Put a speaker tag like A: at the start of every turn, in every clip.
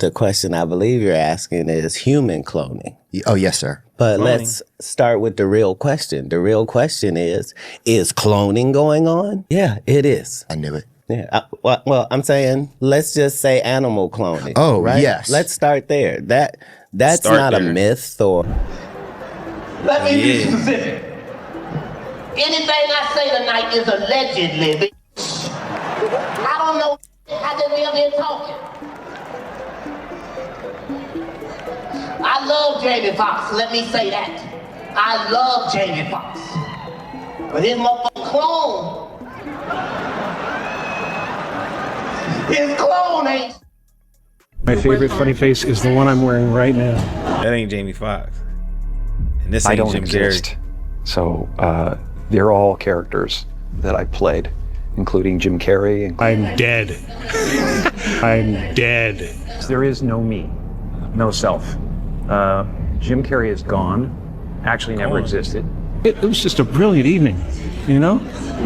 A: The question I believe you're asking is human cloning.
B: Oh, yes, sir.
A: But
C: Cloning.
A: let's start with the real question. The real question is cloning going on? Yeah, it is.
B: I knew it.
A: Yeah. Well, I'm saying let's just say animal cloning.
B: Oh,
A: right?
B: yes.
A: Let's start there. That's
C: Start
A: not
C: there.
A: a myth or.
D: Let me be specific. Anything I say tonight is allegedly. I don't know. I just be up here talking. I love Jamie Foxx. Let me say that. I love Jamie Foxx. But his motherfucking clone. His clone ain't.
E: My favorite funny face is the one I'm wearing right now.
C: That ain't Jamie Foxx. And this ain't
F: I don't
C: Jim
F: exist.
C: Carrey.
F: So they're all characters that I played, including Jim Carrey.
E: I'm dead. I'm dead.
G: There is no me, no self. Jim Carrey is gone, actually never existed.
E: It was just a brilliant evening, you know?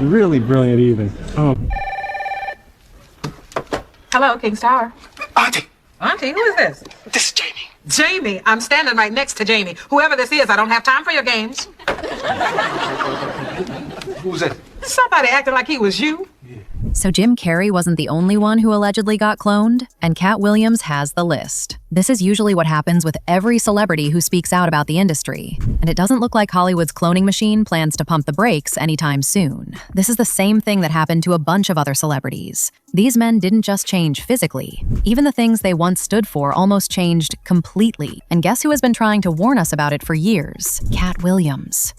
E: Really brilliant evening. Oh.
H: Hello, King's Tower.
I: Auntie,
H: Auntie, who is this?
I: this is Jamie.
H: Jamie. I'm standing right next to Jamie. Whoever this is, I don't have time for your games.
I: Who's that?
H: Somebody acting like he was you.
J: So Jim Carrey wasn't the only one who allegedly got cloned, and Katt Williams has the list. This is usually what happens with every celebrity who speaks out about the industry, and it doesn't look like Hollywood's cloning machine plans to pump the brakes anytime soon. This is the same thing that happened to a bunch of other celebrities. These men didn't just change physically. Even the things they once stood for almost changed completely. And guess who has been trying to warn us about it for years? Katt Williams.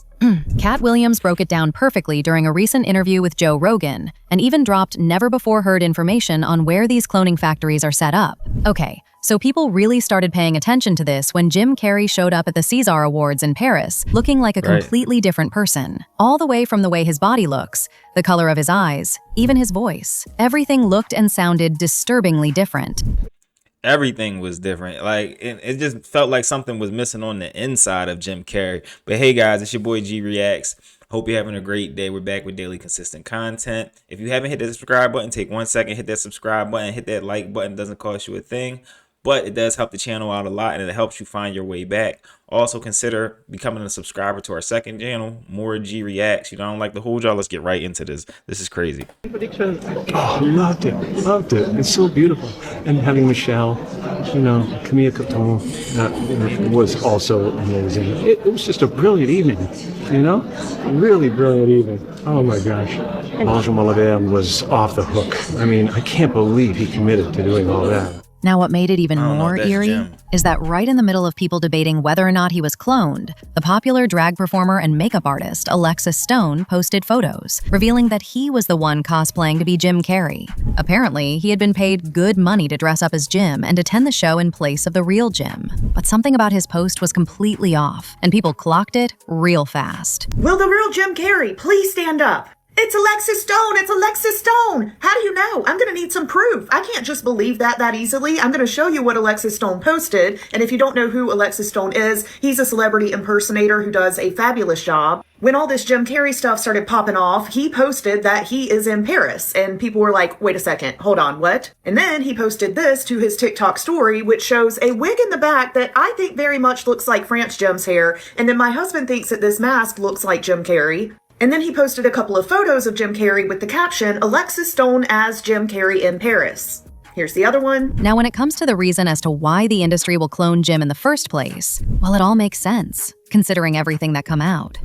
J: Katt Williams broke it down perfectly during a recent interview with Joe Rogan, and even dropped never-before-heard information on where these cloning factories are set up. Okay, so people really started paying attention to this when Jim Carrey showed up at the César Awards in Paris, looking like a completely different person. All the way from the way his body looks, the color of his eyes, even his voice. Everything looked and sounded disturbingly different.
C: Everything was different. Like it just felt like something was missing on the inside of Jim Carrey. But hey guys, it's your boy G Reacts. Hope you're having a great day. We're back with daily consistent content. If you haven't hit that subscribe button, take 1 second, hit that subscribe button, hit that like button. It doesn't cost you a thing, but it does help the channel out a lot, and it helps you find your way back. Also consider becoming a subscriber to our second channel, More G Reacts. You know, I don't like to hold y'all. Let's get right into this. This is crazy.
E: Oh, loved it. Loved it. It's so beautiful. And having Michelle, you know, Camille Coton, that was also amazing. It was just a brilliant evening, you know? Really brilliant evening. Oh my gosh. Benjamin Malavé was off the hook. I mean, I can't believe he committed to doing all that.
J: Now, what made it even more
C: that's
J: eerie
C: Jim.
J: is that right in the middle of people debating whether or not he was cloned, the popular drag performer and makeup artist Alexis Stone posted photos, revealing that he was the one cosplaying to be Jim Carrey. Apparently, he had been paid good money to dress up as Jim and attend the show in place of the real Jim. But something about his post was completely off, and people clocked it real fast.
K: Will the real Jim Carrey please stand up? It's Alexis Stone! It's Alexis Stone! How do you know? I'm gonna need some proof. I can't just believe that easily. I'm gonna show you what Alexis Stone posted, and if you don't know who Alexis Stone is, he's a celebrity impersonator who does a fabulous job. When all this Jim Carrey stuff started popping off, he posted that he is in Paris, and people were like, wait a second, hold on, what? And then he posted this to his TikTok story, which shows a wig in the back that I think very much looks like France Jim's hair, and then my husband thinks that this mask looks like Jim Carrey. And then he posted a couple of photos of Jim Carrey with the caption, Alexis Stone as Jim Carrey in Paris. Here's the other one.
J: Now, when it comes to the reason as to why the industry will clone Jim in the first place, well, it all makes sense, considering everything that come out.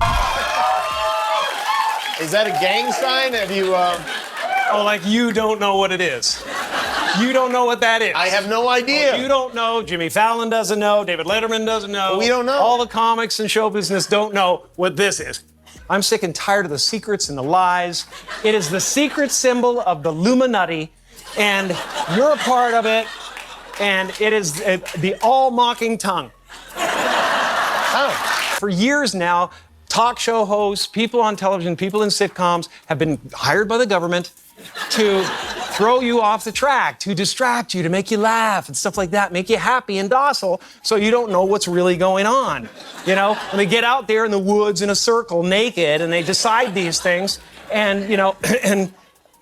L: Is that a gang sign? Have you,
M: Oh, like you don't know what it is. You don't know what that is.
L: I have no idea.
M: You don't know. Jimmy Fallon doesn't know. David Letterman doesn't know.
L: We don't know.
M: All the comics and show business don't know what this is. I'm sick and tired of the secrets and the lies. It is the secret symbol of the Illuminati, and you're a part of it, and it is the all-mocking tongue.
L: Oh.
M: For years now, talk show hosts, people on television, people in sitcoms have been hired by the government to throw you off the track, to distract you, to make you laugh and stuff like that, make you happy and docile so you don't know what's really going on. You know, when they get out there in the woods in a circle naked and they decide these things and, you know, and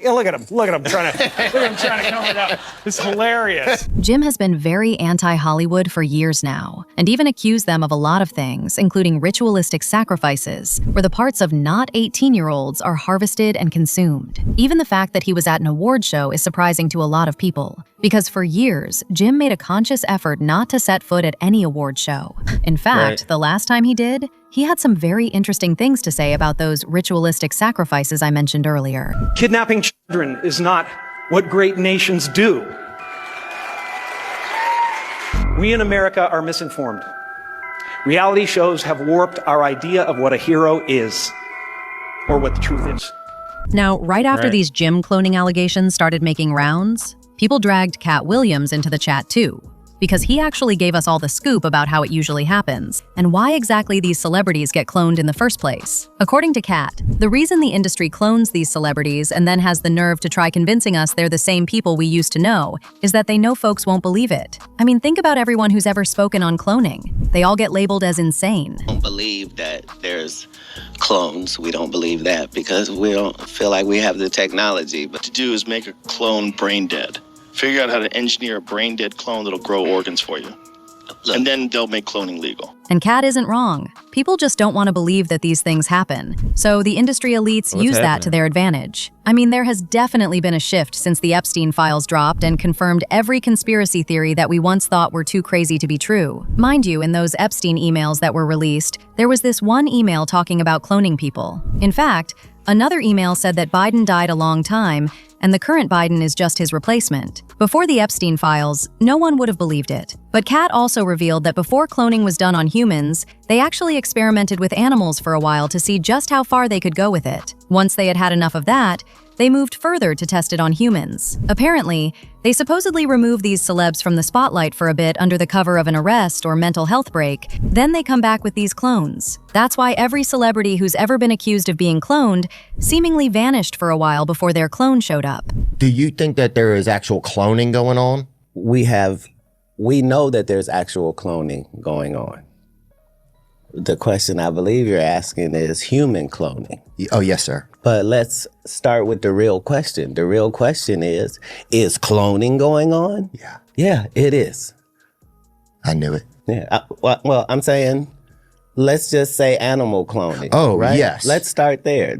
M: Yeah, look at him trying to cover it up. It's hilarious.
J: Jim has been very anti-Hollywood for years now, and even accused them of a lot of things, including ritualistic sacrifices, where the parts of not 18-year-olds are harvested and consumed. Even the fact that he was at an award show is surprising to a lot of people, because for years, Jim made a conscious effort not to set foot at any award show. In fact, the last time he did, he had some very interesting things to say about those ritualistic sacrifices I mentioned earlier.
M: Kidnapping children is not what great nations do. We in America are misinformed. Reality shows have warped our idea of what a hero is, or what the truth is.
J: Now, right after these Jim cloning allegations started making rounds, people dragged Katt Williams into the chat too, because he actually gave us all the scoop about how it usually happens and why exactly these celebrities get cloned in the first place. According to Katt, the reason the industry clones these celebrities and then has the nerve to try convincing us they're the same people we used to know is that they know folks won't believe it. I mean, think about everyone who's ever spoken on cloning. They all get labeled as insane.
A: We don't believe that there's clones. We don't believe that because we don't feel like we have the technology. But
B: to do is make a clone brain dead. Figure out how to engineer a brain-dead clone that'll grow organs for you. And then they'll make cloning legal.
J: And Katt isn't wrong. People just don't want to believe that these things happen. So the industry elites use that to their advantage. I mean, there has definitely been a shift since the Epstein Files dropped and confirmed every conspiracy theory that we once thought were too crazy to be true. Mind you, in those Epstein emails that were released, there was this one email talking about cloning people. In fact, another email said that Biden died a long time, and the current Biden is just his replacement. Before the Epstein Files, no one would have believed it. But Katt also revealed that before cloning was done on humans, they actually experimented with animals for a while to see just how far they could go with it. Once they had had enough of that, they moved further to test it on humans. Apparently, they supposedly removed these celebs from the spotlight for a bit under the cover of an arrest or mental health break. Then they come back with these clones. That's why every celebrity who's ever been accused of being cloned seemingly vanished for a while before their clone showed up.
A: Do you think that there is actual cloning going on? We know that there's actual cloning going on. The question I believe you're asking is human cloning.
I: Oh, yes, sir.
A: But let's start with the real question. The real question is cloning going on?
I: Yeah.
A: Yeah, it is.
I: I knew it.
A: Yeah. Well, I'm saying, let's just say animal cloning.
I: Oh,
A: right?
I: yes.
A: Let's start there.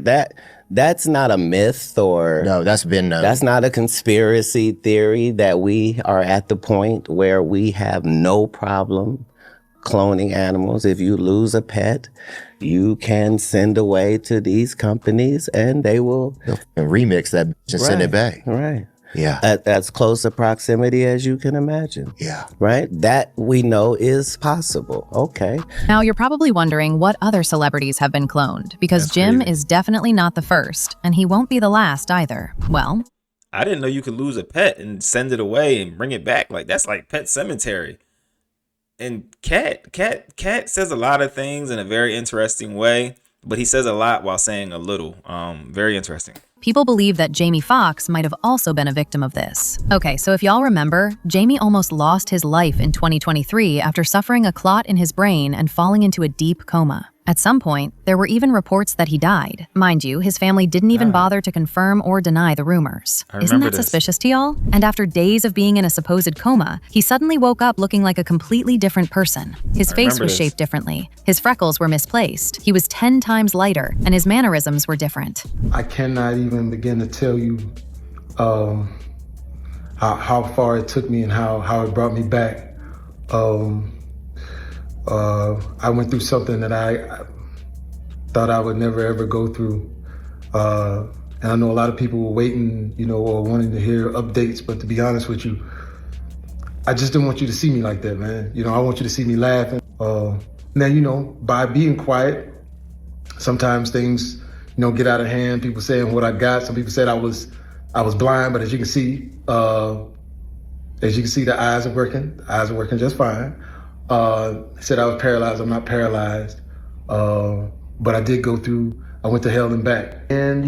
A: That's not a myth or...
I: No, that's been known.
A: That's not a conspiracy theory that we are at the point where we have no problem cloning animals. If you lose a pet, you can send away to these companies and they will...
I: remix that and send it back.
A: Right.
I: Yeah.
A: At as close a proximity as you can imagine.
I: Yeah.
A: Right? That we know is possible. Okay.
J: Now, you're probably wondering what other celebrities have been cloned, because Jim is definitely not the first, and he won't be the last either. Well,
C: I didn't know you could lose a pet and send it away and bring it back. Like, that's like Pet Cemetery. And Katt says a lot of things in a very interesting way, but he says a lot while saying a little. Very interesting.
J: people believe that Jamie Foxx might have also been a victim of this. Okay, so if y'all remember, Jamie almost lost his life in 2023 after suffering a clot in his brain and falling into a deep coma. At some point, there were even reports that he died. Mind you, his family didn't even bother to confirm or deny the rumors. Isn't that suspicious to y'all? And after days of being in a supposed coma, he suddenly woke up looking like a completely different person. His face was shaped differently. His freckles were misplaced. He was 10 times lighter, and his mannerisms were different.
N: I cannot even begin to tell you how far it took me and how it brought me back. I went through something that I thought I would never ever go through. And I know a lot of people were waiting, or wanting to hear updates, but to be honest with you, I just didn't want you to see me like that, man. I want you to see me laughing. Now, by being quiet, sometimes things, get out of hand. People saying what I got. Some people said I was blind, but as you can see, the eyes are working. The eyes are working just fine. Said I was paralyzed. I'm not paralyzed. But I did go through, I went to hell and back. And,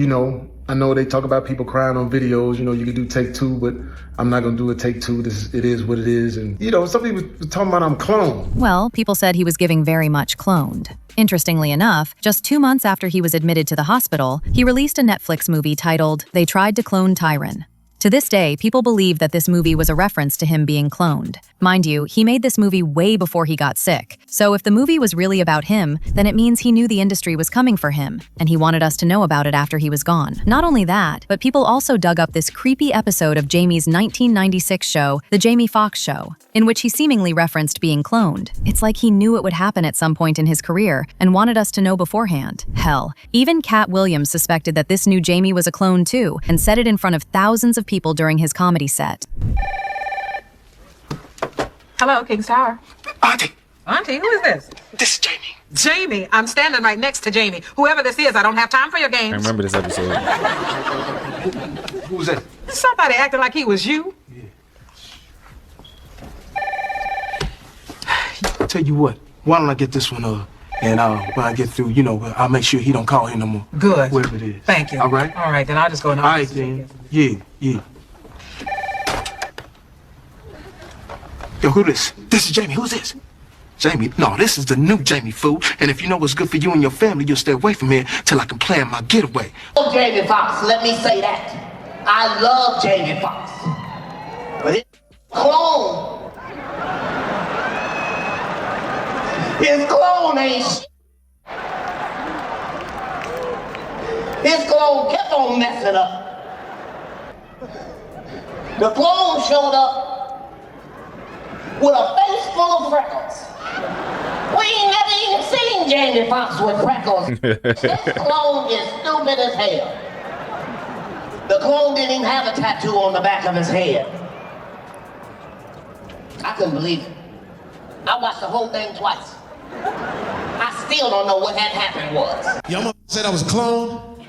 N: I know they talk about people crying on videos. You know, you can do take two, but I'm not going to do a take two. It is what it is. And, you know, some people were talking about I'm cloned.
J: Well, people said he was giving very much cloned. Interestingly enough, just 2 months after he was admitted to the hospital, he released a Netflix movie titled They Tried to Clone Tyron. To this day, people believe that this movie was a reference to him being cloned. Mind you, he made this movie way before he got sick. So if the movie was really about him, then it means he knew the industry was coming for him, and he wanted us to know about it after he was gone. Not only that, but people also dug up this creepy episode of Jamie's 1996 show, The Jamie Foxx Show, in which he seemingly referenced being cloned. It's like he knew it would happen at some point in his career and wanted us to know beforehand. Hell, even Katt Williams suspected that this new Jamie was a clone too, and said it in front of thousands of people during his comedy set.
H: Hello, King's Tower.
L: Auntie.
H: Auntie, who is this?
L: This is Jamie.
H: Jamie, I'm standing right next to Jamie. Whoever this is, I don't have time for your games.
C: I remember this episode.
L: Who's that?
H: Somebody acting like he was you.
O: I'll tell you what, why don't I get this one and when I get through, you know, I'll make sure he don't call here no more.
H: Good.
O: Whatever it is.
H: Thank you.
O: All right?
H: All right, then I'll just go in the
O: All right,
H: office.
O: then. Yeah. Yo, who this? This is Jamie. Who's this? Jamie? No, this is the new Jamie, fool. And if you know what's good for you and your family, you'll stay away from here till I can plan my getaway.
D: Oh, Jamie Foxx, let me say that. I love Jamie Foxx. But his clone. His clone ain't shit. His clone kept on messing up. The clone showed up with a face full of freckles. We ain't never even seen Jamie Foxx with freckles. This clone is stupid as hell. The clone didn't even have a tattoo on the back of his head. I couldn't believe it. I watched the whole thing twice. I still don't know what had happened was.
P: Y'all mother said I was a clone?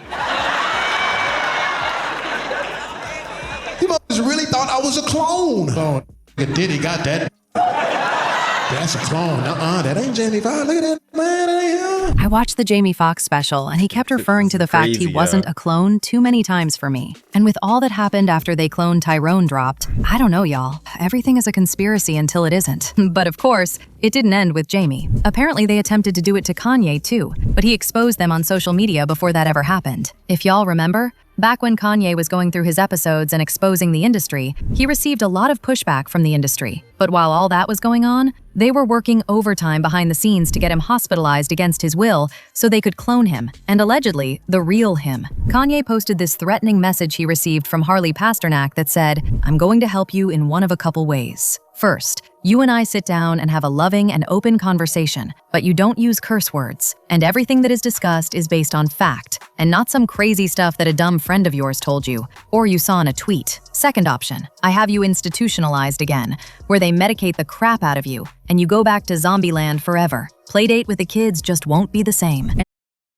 P: You motherfuckers really thought I was a clone. Oh, Diddy got that. That's a clone. That ain't Jamie Foxx. Look at that, man. That ain't him.
J: I watched the Jamie Foxx special, and he kept referring to the fact he wasn't a clone too many times for me. And with all that happened after they cloned Tyrone dropped, I don't know, y'all. Everything is a conspiracy until it isn't. But of course, it didn't end with Jamie. Apparently, they attempted to do it to Kanye too, but he exposed them on social media before that ever happened. If y'all remember, back when Kanye was going through his episodes and exposing the industry, he received a lot of pushback from the industry. But while all that was going on, they were working overtime behind the scenes to get him hospitalized against his will so they could clone him, and allegedly, the real him. Kanye posted this threatening message he received from Harley Pasternak that said, "I'm going to help you in one of a couple ways. First, you and I sit down and have a loving and open conversation, but you don't use curse words, and everything that is discussed is based on fact, and not some crazy stuff that a dumb friend of yours told you, or you saw in a tweet. Second option, I have you institutionalized again, where they medicate the crap out of you, and you go back to zombie land forever. Playdate with the kids just won't be the same."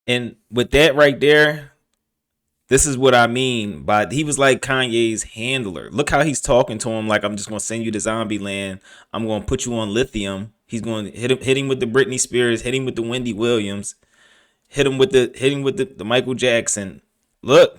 C: And with that right there, this is what I mean by he was like Kanye's handler. Look how he's talking to him like, I'm just going to send you to zombie land. I'm going to put you on lithium. He's going to hit him with the Britney Spears, hit him with the Wendy Williams, hit him with the Michael Jackson. Look,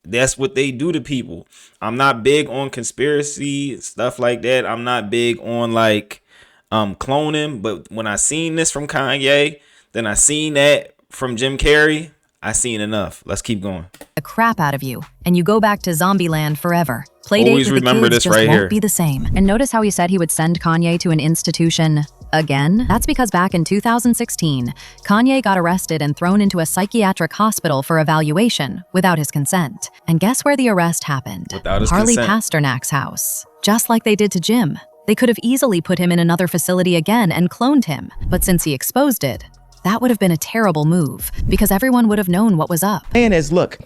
C: that's what they do to people. I'm not big on conspiracy stuff like that. I'm not big on like cloning, but when I seen this from Kanye, then I seen that from Jim Carrey, I seen enough. Let's keep going.
J: The crap out of you, and you go back to zombie land forever. Playdate
C: Always
J: with the
C: remember
J: kids
C: this
J: just
C: right
J: won't
C: here.
J: be the same. And notice how he said he would send Kanye to an institution again? That's because back in 2016, Kanye got arrested and thrown into a psychiatric hospital for evaluation without his consent. And guess where the arrest happened?
C: Without his
J: Harley
C: consent.
J: Pasternak's house. Just like they did to Jim. They could have easily put him in another facility again and cloned him. But since he exposed it, that would have been a terrible move because everyone would have known what was up.
Q: saying is, look,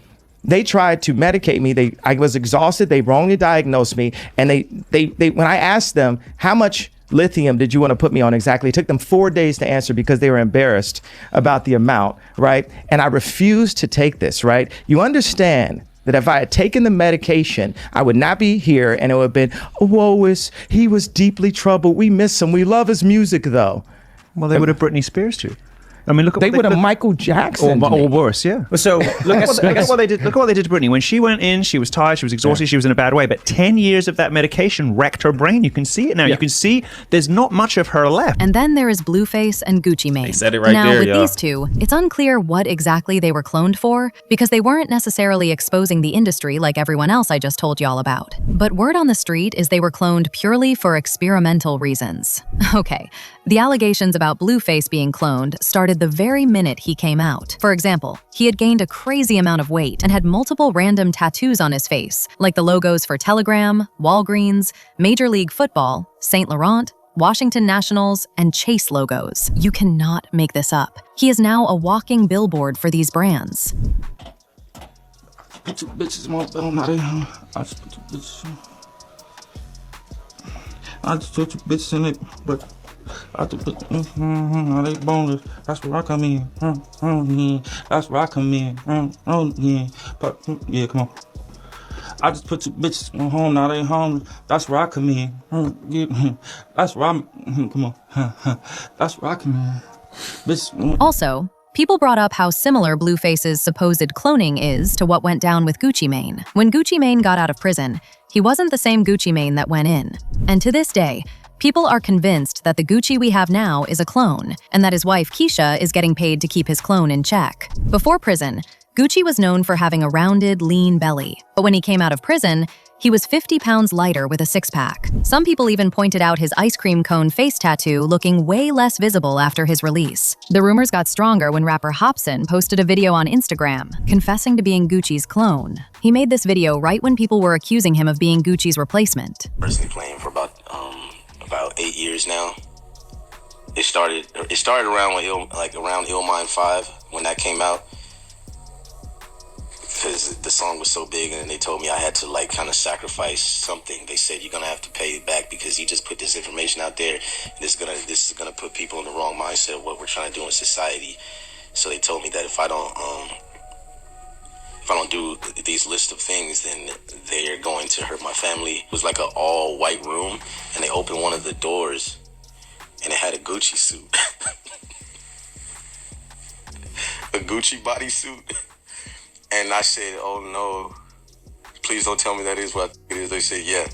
Q: they tried to medicate me. I was exhausted. They wrongly diagnosed me. And they when I asked them, how much lithium did you want to put me on exactly? It took them 4 days to answer because they were embarrassed about the amount, right? And I refused to take this, right? You understand that if I had taken the medication, I would not be here and it would have been, oh, he was deeply troubled. We miss him. We love his music though.
G: Well, they would have Britney Spears too.
R: I mean, look at
Q: They
R: what
Q: would have Michael Jackson
R: or worse, yeah. So look at what they did. Look at what they did to Britney. When she went in, she was tired, she was exhausted, she was in a bad way. But 10 years of that medication wrecked her brain. You can see it now. You can see there's not much of her left.
J: And then there is Blueface and Gucci Mane.
C: They said it right
J: now,
C: there,
J: with
C: y'all.
J: these two, it's unclear what exactly they were cloned for because they weren't necessarily exposing the industry like everyone else I just told y'all about. But word on the street is they were cloned purely for experimental reasons. Okay, the allegations about Blueface being cloned started the very minute he came out. For example, he had gained a crazy amount of weight and had multiple random tattoos on his face, like the logos for Telegram, Walgreens, Major League Football, Saint Laurent, Washington Nationals, and Chase logos. You cannot make this up. He is now a walking billboard for these brands.
O: Put two bitches on my phone, now they home. I just put two bitches on. I just put two bitches in it, but I just put now they boneless. That's where I come in. Yeah. That's where I come in. Yeah. But yeah, come on. I just put two bitches on home, now they home. That's where I come in. Yeah. That's where I'm. Come on. That's where I come in. Bitch.
J: Also, people brought up how similar Blueface's supposed cloning is to what went down with Gucci Mane. When Gucci Mane got out of prison, he wasn't the same Gucci Mane that went in. And to this day, people are convinced that the Gucci we have now is a clone, and that his wife Keisha is getting paid to keep his clone in check. Before prison, Gucci was known for having a rounded, lean belly, but when he came out of prison, he was 50 pounds lighter with a six-pack. Some people even pointed out his ice cream cone face tattoo looking way less visible after his release. The rumors got stronger when rapper Hopsin posted a video on Instagram, confessing to being Gucci's clone. He made this video right when people were accusing him of being Gucci's replacement.
S: Personally playing for about 8 years now. It started around around Illmind 5 when that came out. Because the song was so big, and they told me I had to kind of sacrifice something. They said you're gonna have to pay it back because you just put this information out there, and this is gonna put people in the wrong mindset of what we're trying to do in society. So they told me that if I don't do these list of things, then they are going to hurt my family. It was like an all white room, and they opened one of the doors, and it had a Gucci suit, a Gucci bodysuit. And I said, oh no, please don't tell me that is what it is. They said, yeah.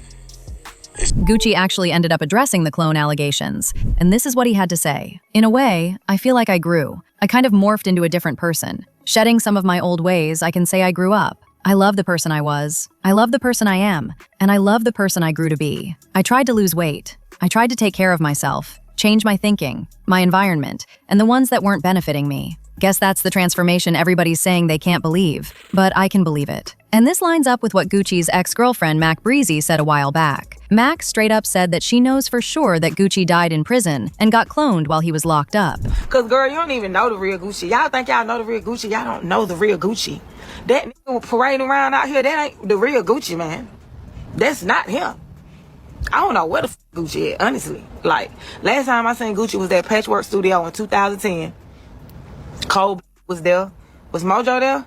J: Gucci actually ended up addressing the clone allegations, and this is what he had to say. In a way, I feel like I grew. I kind of morphed into a different person. Shedding some of my old ways, I can say I grew up. I love the person I was. I love the person I am. And I love the person I grew to be. I tried to lose weight. I tried to take care of myself, change my thinking, my environment, and the ones that weren't benefiting me. Guess that's the transformation everybody's saying they can't believe, but I can believe it. And this lines up with what Gucci's ex-girlfriend Mac Breezy said a while back. Mac straight up said that she knows for sure that Gucci died in prison and got cloned while he was locked up.
T: Cause girl, you don't even know the real Gucci. Y'all think y'all know the real Gucci. Y'all don't know the real Gucci. That nigga parading around out here, that ain't the real Gucci, man. That's not him. I don't know where the Gucci is, honestly. Like, last time I seen Gucci was at Patchwork Studio in 2010. Cole was there. Was Mojo there?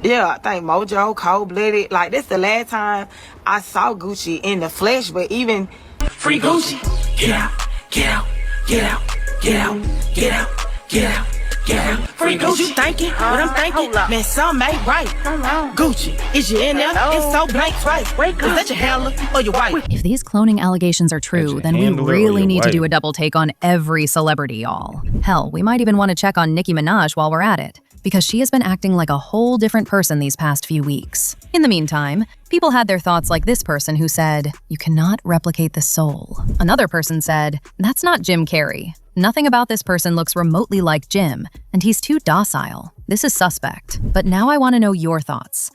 T: Yeah, I think Mojo, Cold-Blooded. Like, this the last time I saw Gucci in the flesh, but even... Free Gucci. Get out, get out, get out, get out, get out, get out, get out. Free Gucci. What you thinking? What I'm thinking? Man, something ain't right. Gucci, is you in there? It's so blank twice. Is that your handler or your wife?
J: If these cloning allegations are true, then we
C: handler or
J: really
C: your
J: need to
C: wife?
J: do a double take on every celebrity, y'all. Hell, we might even want to check on Nicki Minaj while we're at it, because she has been acting like a whole different person these past few weeks. In the meantime, people had their thoughts like this person who said, "You cannot replicate the soul." Another person said, "That's not Jim Carrey. Nothing about this person looks remotely like Jim, and he's too docile. This is suspect." But now I want to know your thoughts.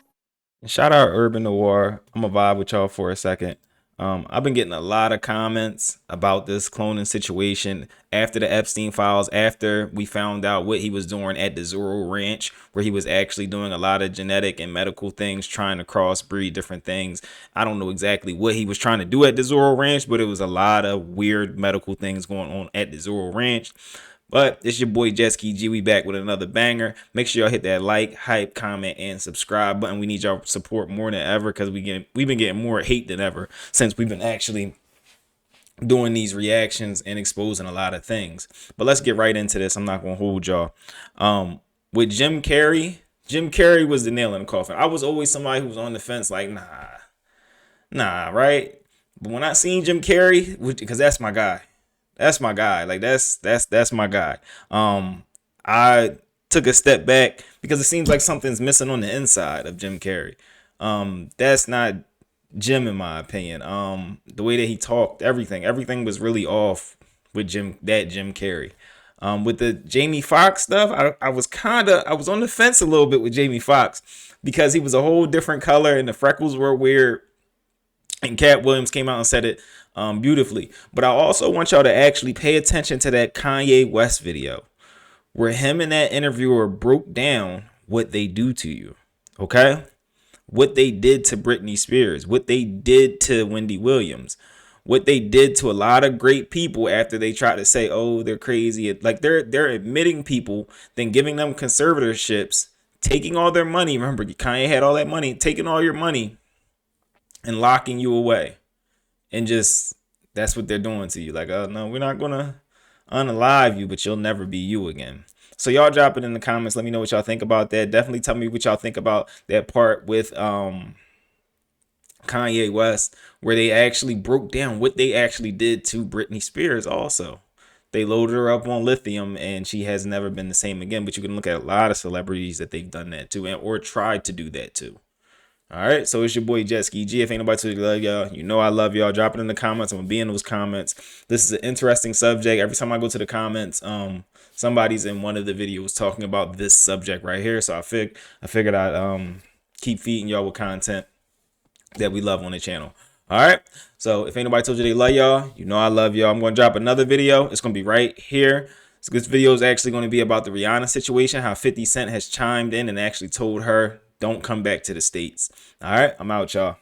C: Shout out Urban Noir. I'm gonna vibe with y'all for a second. I've been getting a lot of comments about this cloning situation after the Epstein Files, after we found out what he was doing at the Zorro Ranch, where he was actually doing a lot of genetic and medical things, trying to crossbreed different things. I don't know exactly what he was trying to do at the Zorro Ranch, but it was a lot of weird medical things going on at the Zorro Ranch. But it's your boy Jesky G. We back with another banger. Make sure y'all hit that like, hype, comment, and subscribe button. We need y'all support more than ever because we've been getting more hate than ever since we've been actually doing these reactions and exposing a lot of things. But let's get right into this. I'm not gonna hold y'all. With Jim Carrey was the nail in the coffin. I was always somebody who was on the fence, like, nah, right? But when I seen Jim Carrey, because that's my guy. Like that's my guy. I took a step back because it seems like something's missing on the inside of Jim Carrey. That's not Jim, in my opinion. The way that he talked, everything was really off with Jim Carrey. With the Jamie Foxx stuff, I was on the fence a little bit with Jamie Foxx because he was a whole different color and the freckles were weird. And Katt Williams came out and said it beautifully. But I also want y'all to actually pay attention to that Kanye West video where him and that interviewer broke down what they do to you. Okay? What they did to Britney Spears, what they did to Wendy Williams, what they did to a lot of great people after they tried to say, oh, they're crazy. Like they're admitting people, then giving them conservatorships, taking all their money. Remember, Kanye had all that money, taking all your money and locking you away. And just, that's what they're doing to you. Like, oh, no, we're not going to unalive you, but you'll never be you again. So y'all drop it in the comments. Let me know what y'all think about that. Definitely tell me what y'all think about that part with Kanye West, where they actually broke down what they actually did to Britney Spears also. They loaded her up on lithium and she has never been the same again. But you can look at a lot of celebrities that they've done that to or tried to do that to. All right, so it's your boy Jetski G. If ain't nobody told you to love y'all, you know I love y'all. Drop it in the comments. I'm gonna be in those comments. This is an interesting subject. Every time I go to the comments, somebody's in one of the videos talking about this subject right here. So I figured I'd keep feeding y'all with content that we love on the channel. All right, so if ain't nobody told you they love y'all, you know I love y'all. I'm gonna drop another video. It's gonna be right here. So this video is actually going to be about the Rihanna situation, how 50 Cent has chimed in and actually told her, don't come back to the States. All right, I'm out, y'all.